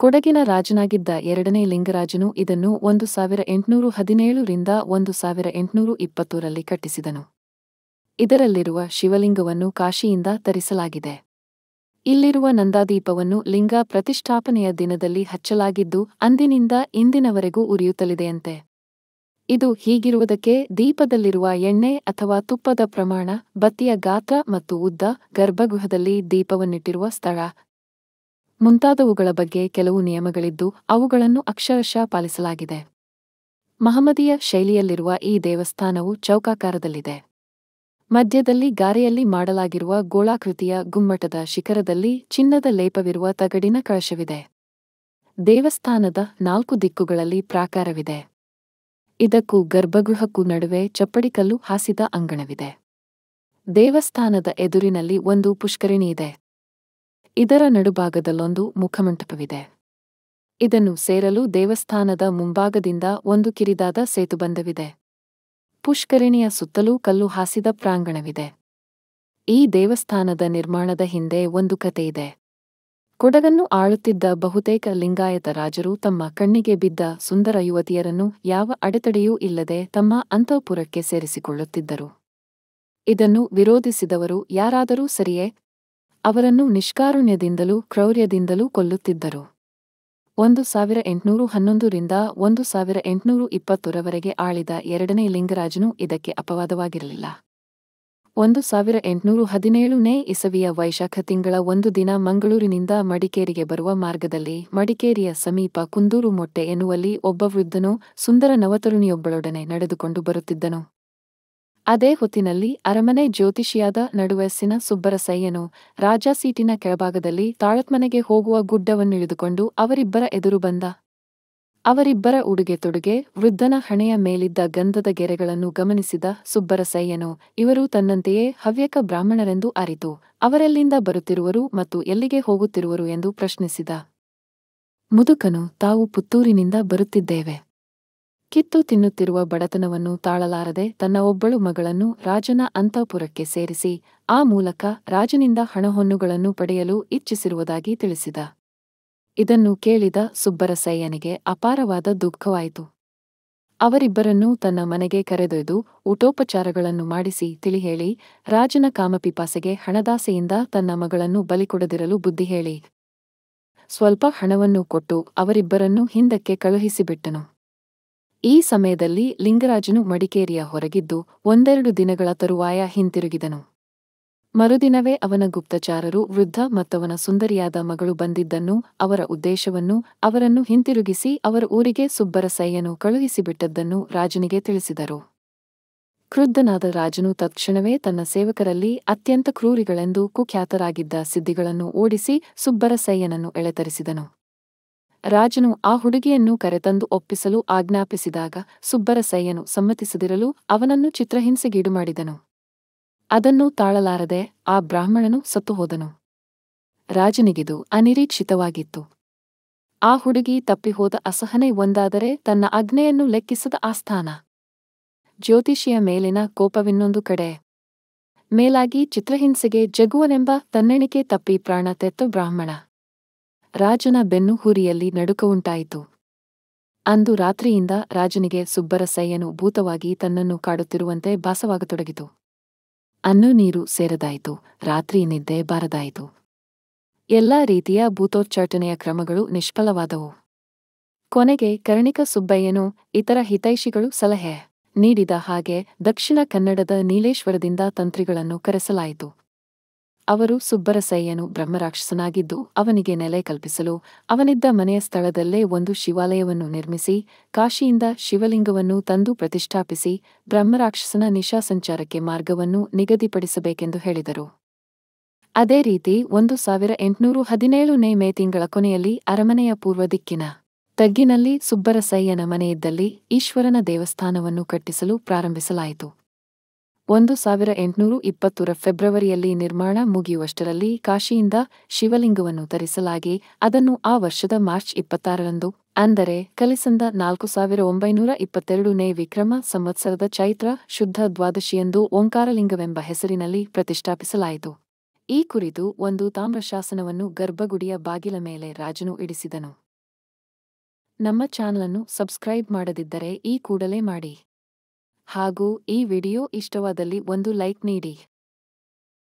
ಕೊಡಗಿನ ರಾಜನಾಗಿದ್ದ ಎರಡನೇ ಲಿಂಗರಾಜನು ಇದನ್ನು 1817 ರಿಂದ 1820ರಲ್ಲಿ ಕಟ್ಟಿಸಿದನು. ಇದರಲ್ಲಿರುವ ಶಿವಲಿಂಗವನ್ನು ಕಾಶಿಯಿಂದ ತರಿಸಲಾಗಿದೆ. ಇಲ್ಲಿರುವ ನಂದಾದೀಪವನ್ನು ಲಿಂಗ ಪ್ರತಿಷ್ಠಾಪನೆಯ ದಿನದಲ್ಲಿ ಹಚ್ಚಲಾಗಿದ್ದು ಅಂದಿನಿಂದ ಇಂದಿನವರೆಗೂ ಉರಿಯುತ್ತಲಿದೆಯಂತೆ. ಇದು ಹೀಗಿರುವುದಕ್ಕೆ ದೀಪದಲ್ಲಿರುವ ಎಣ್ಣೆ ಅಥವಾ ತುಪ್ಪದ ಪ್ರಮಾಣ, ಬತ್ತಿಯ ಗಾತ್ರ ಮತ್ತು ಉದ್ದ, ಗರ್ಭಗೃಹದಲ್ಲಿ ದೀಪವನ್ನಿಟ್ಟಿರುವ ಸ್ಥಳ ಮುಂತಾದವುಗಳ ಬಗ್ಗೆ ಕೆಲವು ನಿಯಮಗಳಿದ್ದು ಅವುಗಳನ್ನು ಅಕ್ಷರಶಃ ಪಾಲಿಸಲಾಗಿದೆ. ಮಹಮದೀಯ ಶೈಲಿಯಲ್ಲಿರುವ ಈ ದೇವಸ್ಥಾನವು ಚೌಕಾಕಾರದಲ್ಲಿದೆ. ಮಧ್ಯದಲ್ಲಿ ಗಾರೆಯಲ್ಲಿ ಮಾಡಲಾಗಿರುವ ಗೋಳಾಕೃತಿಯ ಗುಮ್ಮಟದ ಶಿಖರದಲ್ಲಿ ಚಿನ್ನದ ಲೇಪವಿರುವ ತಗಡಿನ ಕಳಶವಿದೆ. ದೇವಸ್ಥಾನದ 4 ದಿಕ್ಕುಗಳಲ್ಲಿ ಪ್ರಾಕಾರವಿದೆ. ಇದಕ್ಕೂ ಗರ್ಭಗೃಹಕ್ಕೂ ನಡುವೆ ಚಪ್ಪಡಿಕಲ್ಲು ಹಾಸಿದ ಅಂಗಣವಿದೆ. ದೇವಸ್ಥಾನದ ಎದುರಿನಲ್ಲಿ ಒಂದು ಪುಷ್ಕರಿಣಿಯಿದೆ. ಇದರ ನಡುಭಾಗದಲ್ಲೊಂದು ಮುಖಮಂಟಪವಿದೆ. ಇದನ್ನು ಸೇರಲು ದೇವಸ್ಥಾನದ ಮುಂಭಾಗದಿಂದ ಒಂದು ಕಿರಿದಾದ ಸೇತುಬಂಧವಿದೆ. ಪುಷ್ಕರಿಣಿಯ ಸುತ್ತಲೂ ಕಲ್ಲು ಹಾಸಿದ ಪ್ರಾಂಗಣವಿದೆ. ಈ ದೇವಸ್ಥಾನದ ನಿರ್ಮಾಣದ ಹಿಂದೆ ಒಂದು ಕಥೆಯಿದೆ. ಕೊಡಗನ್ನು ಆಳುತ್ತಿದ್ದ ಬಹುತೇಕ ಲಿಂಗಾಯತ ರಾಜರು ತಮ್ಮ ಕಣ್ಣಿಗೆ ಬಿದ್ದ ಸುಂದರ ಯುವತಿಯರನ್ನು ಯಾವ ಅಡೆತಡೆಯೂ ಇಲ್ಲದೆ ತಮ್ಮ ಅಂತಃಪುರಕ್ಕೆ ಸೇರಿಸಿಕೊಳ್ಳುತ್ತಿದ್ದರು. ಇದನ್ನು ವಿರೋಧಿಸಿದವರು ಯಾರಾದರೂ ಸರಿಯೇ, ಅವರನ್ನು ನಿಷ್ಕಾರುಣ್ಯದಿಂದಲೂ ಕ್ರೌರ್ಯದಿಂದಲೂ ಕೊಲ್ಲುತ್ತಿದ್ದರು. 1811 ರಿಂದ 1820ರವರೆಗೆ ಆಳಿದ ಎರಡನೇ ಲಿಂಗರಾಜನು ಇದಕ್ಕೆ ಅಪವಾದವಾಗಿರಲಿಲ್ಲ. 1817ನೇ ಇಸವಿಯ ವೈಶಾಖ ತಿಂಗಳ ಒಂದು ದಿನ ಮಂಗಳೂರಿನಿಂದ ಮಡಿಕೇರಿಗೆ ಬರುವ ಮಾರ್ಗದಲ್ಲಿ ಮಡಿಕೇರಿಯ ಸಮೀಪ ಕುಂದೂರು ಮೊಟ್ಟೆ ಎನ್ನುವಲ್ಲಿ ಒಬ್ಬ ವೃದ್ಧನು ಸುಂದರ ನವತರುಣಿಯೊಬ್ಬಳೊಡನೆ ನಡೆದುಕೊಂಡು ಬರುತ್ತಿದ್ದನು. ಅದೇ ಹೊತ್ತಿನಲ್ಲಿ ಅರಮನೆ ಜ್ಯೋತಿಷಿಯಾದ ನಡುವಯಸ್ಸಿನ ಸುಬ್ಬರಸಯ್ಯನು ರಾಜಾಸೀಟಿನ ಕೆಳಭಾಗದಲ್ಲಿ ತಾಳತ್ಮನೆಗೆ ಹೋಗುವ ಗುಡ್ಡವನ್ನಿಳಿದುಕೊಂಡು ಅವರಿಬ್ಬರ ಎದುರು ಬಂದ. ಅವರಿಬ್ಬರ ಉಡುಗೆ ತೊಡುಗೆ, ವೃದ್ಧನ ಹಣೆಯ ಮೇಲಿದ್ದ ಗಂಧದ ಗೆರೆಗಳನ್ನು ಗಮನಿಸಿದ ಸುಬ್ಬರಸಯ್ಯನು ಇವರು ತನ್ನಂತೆಯೇ ಹವ್ಯಕ ಬ್ರಾಹ್ಮಣರೆಂದು ಅರಿತು ಅವರೆಲ್ಲಿಂದ ಬರುತ್ತಿರುವರು ಮತ್ತು ಎಲ್ಲಿಗೆ ಹೋಗುತ್ತಿರುವರು ಎಂದು ಪ್ರಶ್ನಿಸಿದ. ಮುದುಕನು ತಾವು ಪುತ್ತೂರಿನಿಂದ ಬರುತ್ತಿದ್ದೇವೆ. ಕಿತ್ತು ತಿನ್ನುತ್ತಿರುವ ಬಡತನವನ್ನು ತಾಳಲಾರದೆ ತನ್ನ ಒಬ್ಬಳು ಮಗಳನ್ನು ರಾಜನ ಅಂತಃಪುರಕ್ಕೆ ಸೇರಿಸಿ ಆ ಮೂಲಕ ರಾಜನಿಂದ ಹಣಹೊನ್ನುಗಳನ್ನು ಪಡೆಯಲು ಇಚ್ಛಿಸಿರುವುದಾಗಿ ತಿಳಿಸಿದ. ಇದನ್ನು ಕೇಳಿದ ಸುಬ್ಬರಸಯ್ಯನಿಗೆ ಅಪಾರವಾದ ದುಃಖವಾಯಿತು. ಅವರಿಬ್ಬರನ್ನೂ ತನ್ನ ಮನೆಗೆ ಕರೆದೊಯ್ದು ಊಟೋಪಚಾರಗಳನ್ನು ಮಾಡಿಸಿ ತಿಳಿಹೇಳಿ ರಾಜನ ಕಾಮಪಿಪಾಸೆಗೆ ಹಣದಾಸೆಯಿಂದ ತನ್ನ ಮಗಳನ್ನು ಬಲಿಕೊಡದಿರಲು ಬುದ್ಧಿ ಹೇಳಿ ಸ್ವಲ್ಪ ಹಣವನ್ನು ಕೊಟ್ಟು ಅವರಿಬ್ಬರನ್ನೂ ಹಿಂದಕ್ಕೆ ಕಳುಹಿಸಿಬಿಟ್ಟನು. ಈ ಸಮಯದಲ್ಲಿ ಲಿಂಗರಾಜನು ಮಡಿಕೇರಿಯ ಹೊರಗಿದ್ದು 1-2 ದಿನಗಳ ತರುವಾಯ ಹಿಂತಿರುಗಿದನು. ಮರುದಿನವೇ ಅವನ ಗುಪ್ತಚಾರರು ವೃದ್ಧ ಮತ್ತವನ ಸುಂದರಿಯಾದ ಮಗಳು ಬಂದಿದ್ದನ್ನೂ ಅವರ ಉದ್ದೇಶವನ್ನೂ ಅವರನ್ನು ಹಿಂತಿರುಗಿಸಿ ಅವರ ಊರಿಗೆ ಸುಬ್ಬರಸಯ್ಯನು ಕಳುಹಿಸಿಬಿಟ್ಟದ್ದನ್ನೂ ರಾಜನಿಗೆ ತಿಳಿಸಿದರು. ಕ್ರುದ್ಧನಾದ ರಾಜನು ತತ್ಕ್ಷಣವೇ ತನ್ನ ಸೇವಕರಲ್ಲಿ ಅತ್ಯಂತ ಕ್ರೂರಿಗಳೆಂದು ಕುಖ್ಯಾತರಾಗಿದ್ದ ಸಿದ್ಧಿಗಳನ್ನು ಓಡಿಸಿ ಸುಬ್ಬರಸಯ್ಯನನ್ನು ಎಳೆತರಿಸಿದನು. ರಾಜನು ಆ ಹುಡುಗಿಯನ್ನು ಕರೆತಂದು ಒಪ್ಪಿಸಲು ಆಜ್ಞಾಪಿಸಿದಾಗ ಸುಬ್ಬರಸಯ್ಯನು ಸಮ್ಮತಿಸದಿರಲು ಅವನನ್ನು ಚಿತ್ರಹಿಂಸೆಗೀಡು ಮಾಡಿದನು. ಅದನ್ನು ತಾಳಲಾರದೆ ಆ ಬ್ರಾಹ್ಮಣನು ಸತ್ತುಹೋದನು. ರಾಜನಿಗಿದು ಅನಿರೀಕ್ಷಿತವಾಗಿತ್ತು. ಆ ಹುಡುಗಿ ತಪ್ಪಿಹೋದ ಅಸಹನೆ ಒಂದಾದರೆ ತನ್ನ ಆಜ್ಞೆಯನ್ನು ಲೆಕ್ಕಿಸದ ಆಸ್ಥಾನ. ಜ್ಯೋತಿಷಿಯ ಮೇಲಿನ ಕೋಪವಿನ್ನೊಂದು ಕಡೆ. ಮೇಲಾಗಿ ಚಿತ್ರಹಿಂಸೆಗೆ ಜಗುವನೆಂಬ ತನ್ನೆಣಿಕೆ ತಪ್ಪಿ ಪ್ರಾಣ ತೆತ್ತ ಬ್ರಾಹ್ಮಣ. ರಾಜನ ಬೆನ್ನು ಹುರಿಯಲ್ಲಿ ನಡುಕವುಂಟಾಯಿತು. ಅಂದು ರಾತ್ರಿಯಿಂದ ರಾಜನಿಗೆ ಸುಬ್ಬರಸಯ್ಯನು ಭೂತವಾಗಿ ತನ್ನನ್ನು ಕಾಡುತ್ತಿರುವಂತೆ ಭಾಸವಾಗತೊಡಗಿತು. ಅನ್ನೂ ನೀರು ಸೇರದಾಯಿತು, ರಾತ್ರಿ ನಿದ್ದೆ ಬಾರದಾಯಿತು. ಎಲ್ಲಾ ರೀತಿಯ ಭೂತೋಚ್ಚಾಟನೆಯ ಕ್ರಮಗಳು ನಿಷ್ಫಲವಾದವು. ಕೊನೆಗೆ ಕರ್ಣಿಕ ಸುಬ್ಬಯ್ಯನು ಇತರ ಹಿತೈಷಿಗಳು ಸಲಹೆ ನೀಡಿದ ಹಾಗೆ ದಕ್ಷಿಣ ಕನ್ನಡದ ನೀಲೇಶ್ವರದಿಂದ ತಂತ್ರಿಗಳನ್ನು ಕರೆಸಲಾಯಿತು. ಅವರು ಸುಬ್ಬರಸಯ್ಯನು ಬ್ರಹ್ಮರಾಕ್ಷಸನಾಗಿದ್ದು ಅವನಿಗೆ ನೆಲೆ ಕಲ್ಪಿಸಲು ಅವನಿದ್ದ ಮನೆಯ ಸ್ಥಳದಲ್ಲೇ ಒಂದು ಶಿವಾಲಯವನ್ನು ನಿರ್ಮಿಸಿ ಕಾಶಿಯಿಂದ ಶಿವಲಿಂಗವನ್ನು ತಂದು ಪ್ರತಿಷ್ಠಾಪಿಸಿ ಬ್ರಹ್ಮರಾಕ್ಷಸನ ನಿಶಾಸಂಚಾರಕ್ಕೆ ಮಾರ್ಗವನ್ನು ನಿಗದಿಪಡಿಸಬೇಕೆಂದು ಹೇಳಿದರು. ಅದೇ ರೀತಿ 1817ನೇ ಮೇ ತಿಂಗಳ ಕೊನೆಯಲ್ಲಿ ಅರಮನೆಯ ಪೂರ್ವ ದಿಕ್ಕಿನ ತಗ್ಗಿನಲ್ಲಿ ಸುಬ್ಬರಸಯ್ಯನ ಮನೆಯಿದ್ದಲ್ಲಿ ಈಶ್ವರನ ದೇವಸ್ಥಾನವನ್ನು ಕಟ್ಟಿಸಲು ಪ್ರಾರಂಭಿಸಲಾಯಿತು. 1820ರ ಫೆಬ್ರವರಿಯಲ್ಲಿ ನಿರ್ಮಾಣ ಮುಗಿಯುವಷ್ಟರಲ್ಲಿ ಕಾಶಿಯಿಂದ ಶಿವಲಿಂಗವನ್ನು ತರಿಸಲಾಗಿ ಅದನ್ನು ಆ ವರ್ಷದ ಮಾರ್ಚ್ 26ರಂದು ಅಂದರೆ ಕಲಿಸಂದ 4922ನೇ ವಿಕ್ರಮ ಸಂವತ್ಸರದ ಚೈತ್ರ ಶುದ್ಧ ದ್ವಾದಶಿಯಂದು ಓಂಕಾರಲಿಂಗವೆಂಬ ಹೆಸರಿನಲ್ಲಿ ಪ್ರತಿಷ್ಠಾಪಿಸಲಾಯಿತು. ಈ ಕುರಿತು ಒಂದು ತಾಮ್ರಶಾಸನವನ್ನು ಗರ್ಭಗುಡಿಯ ಬಾಗಿಲ ಮೇಲೆ ರಾಜನು ಇಡಿಸಿದನು. ನಮ್ಮ ಚಾನಲನ್ನು ಸಬ್ಸ್ಕ್ರೈಬ್ ಮಾಡದಿದ್ದರೆ ಈ ಕೂಡಲೇ ಮಾಡಿ. ಹಾಗೂ ಈ ವಿಡಿಯೋ ಇಷ್ಟವಾದಲ್ಲಿ ಒಂದು ಲೈಕ್ ನೀಡಿ.